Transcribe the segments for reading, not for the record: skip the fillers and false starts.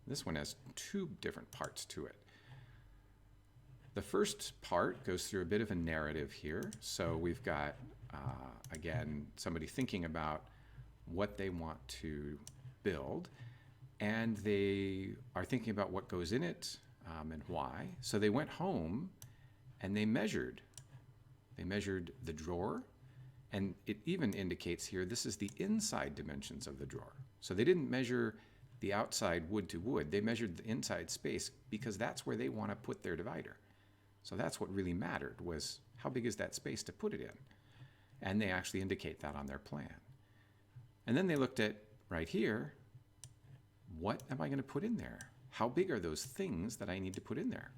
This one has two different parts to it. The first part goes through a bit of a narrative here. So we've got, again, somebody thinking about what they want to build, and they are thinking about what goes in it and why. So they went home and they measured. They measured the drawer, and it even indicates here this is the inside dimensions of the drawer. So they didn't measure the outside wood to wood. They measured the inside space because that's where they want to put their divider. So that's what really mattered, was how big is that space to put it in? And they actually indicate that on their plan. And then they looked at right here, what am I going to put in there? How big are those things that I need to put in there?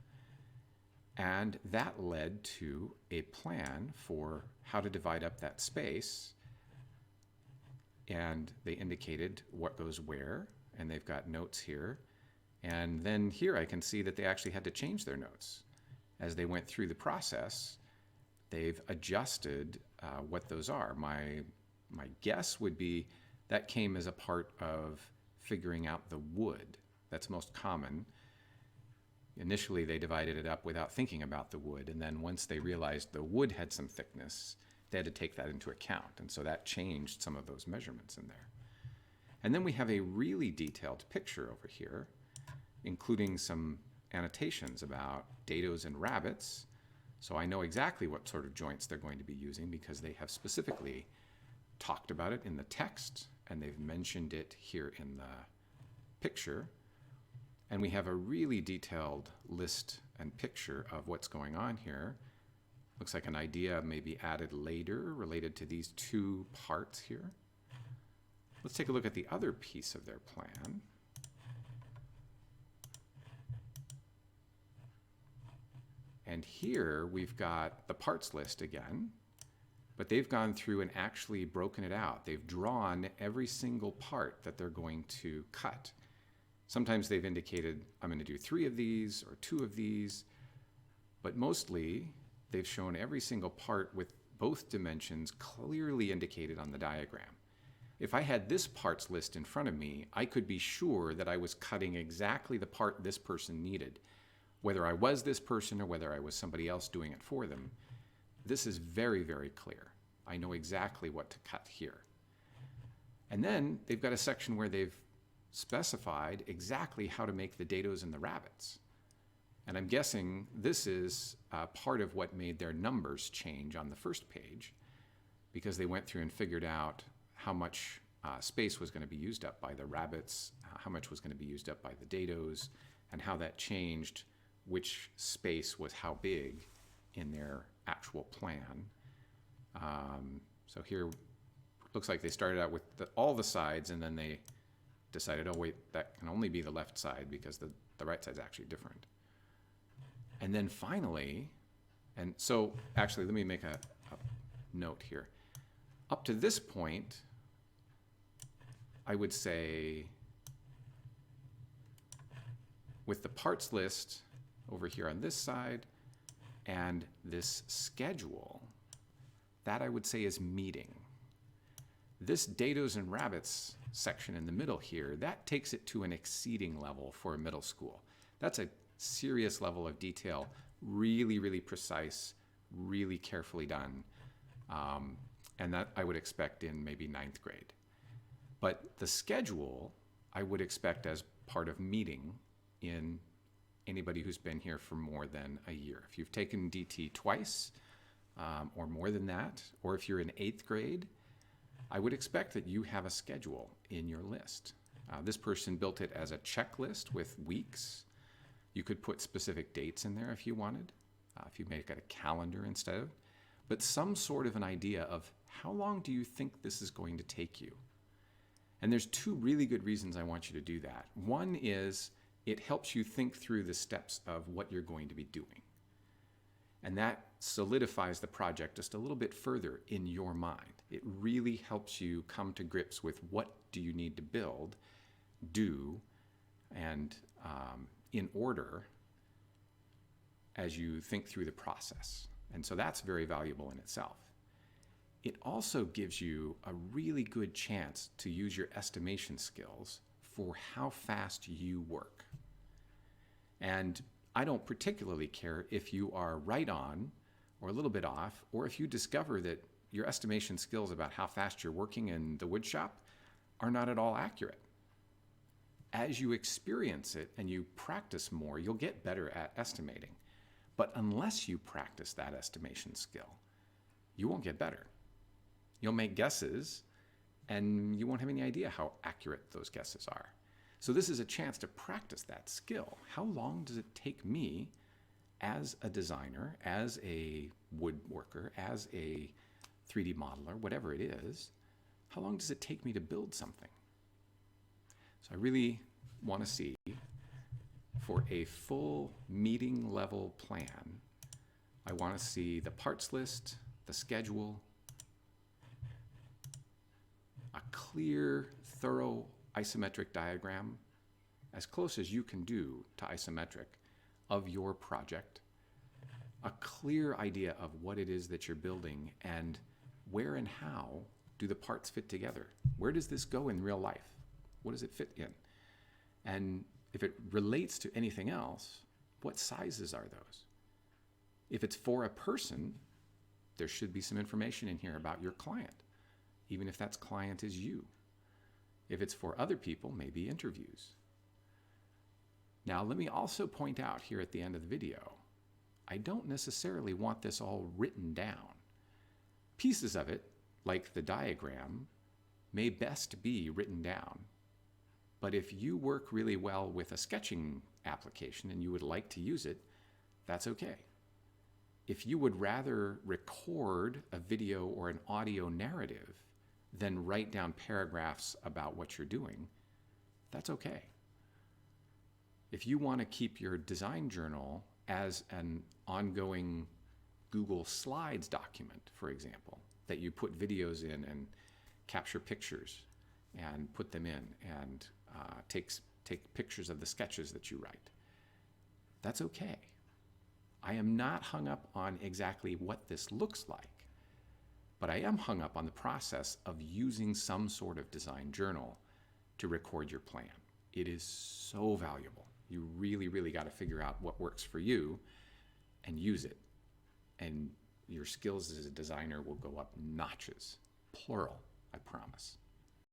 And that led to a plan for how to divide up that space. And they indicated what goes where, and they've got notes here. And then here I can see that they actually had to change their notes. As they went through the process, they've adjusted what those are. My guess would be that came as a part of figuring out the wood. That's most common. Initially, they divided it up without thinking about the wood, and then once they realized the wood had some thickness, they had to take that into account, and so that changed some of those measurements in there. And then we have a really detailed picture over here, including some annotations about dados and rabbets, so I know exactly what sort of joints they're going to be using because they have specifically talked about it in the text, and they've mentioned it here in the picture. And we have a really detailed list and picture of what's going on here. Looks like an idea maybe added later related to these two parts here. Let's take a look at the other piece of their plan. And here we've got the parts list again, but they've gone through and actually broken it out. They've drawn every single part that they're going to cut. Sometimes they've indicated, I'm going to do 3 of these or 2 of these, but mostly they've shown every single part with both dimensions clearly indicated on the diagram. If I had this parts list in front of me, I could be sure that I was cutting exactly the part this person needed. Whether I was this person or whether I was somebody else doing it for them, this is very, very clear. I know exactly what to cut here. And then they've got a section where they've specified exactly how to make the dados and the rabbits. And I'm guessing this is part of what made their numbers change on the first page, because they went through and figured out how much space was going to be used up by the rabbits, how much was going to be used up by the dados, and how that changed which space was how big in their actual plan. So here, looks like they started out with all the sides, and then they decided, oh wait, that can only be the left side because the right side's actually different. And then finally, and so actually let me make a note here. Up to this point, I would say with the parts list over here on this side and this schedule, that I would say is meeting. This dados and rabbits section in the middle here, that takes it to an exceeding level for a middle school. That's a serious level of detail, really, really precise, really carefully done. And that I would expect in maybe 9th grade. But the schedule, I would expect as part of meeting in anybody who's been here for more than a year. If you've taken DT twice or more than that, or if you're in 8th grade, I would expect that you have a schedule in your list. This person built it as a checklist with weeks. You could put specific dates in there if you wanted, if you make it a calendar instead of, but some sort of an idea of how long do you think this is going to take you? And there's 2 really good reasons I want you to do that. One is it helps you think through the steps of what you're going to be doing. And that solidifies the project just a little bit further in your mind. It really helps you come to grips with what do you need to build, do, and in order as you think through the process. And so that's very valuable in itself. It also gives you a really good chance to use your estimation skills for how fast you work. And I don't particularly care if you are right on or a little bit off, or if you discover that your estimation skills about how fast you're working in the wood shop are not at all accurate. As you experience it and you practice more, you'll get better at estimating. But unless you practice that estimation skill, you won't get better. You'll make guesses and you won't have any idea how accurate those guesses are. So this is a chance to practice that skill. How long does it take me as a designer, as a woodworker, as a 3D modeler, whatever it is, how long does it take me to build something? So I really want to see, for a full meeting level plan, I want to see the parts list, the schedule, a clear, thorough isometric diagram, as close as you can do to isometric, of your project, a clear idea of what it is that you're building and where and how do the parts fit together. Where does this go in real life? What does it fit in? And if it relates to anything else, what sizes are those? If it's for a person, there should be some information in here about your client, even if that client is you. If it's for other people, maybe interviews. Now, let me also point out here at the end of the video, I don't necessarily want this all written down. Pieces of it, like the diagram, may best be written down. But if you work really well with a sketching application and you would like to use it, that's okay. If you would rather record a video or an audio narrative than write down paragraphs about what you're doing, that's okay. If you want to keep your design journal as an ongoing Google Slides document, for example, that you put videos in and capture pictures and put them in and take pictures of the sketches that you write, that's okay. I am not hung up on exactly what this looks like, but I am hung up on the process of using some sort of design journal to record your plan. It is so valuable. You really, really got to figure out what works for you and use it. And your skills as a designer will go up notches, plural, I promise.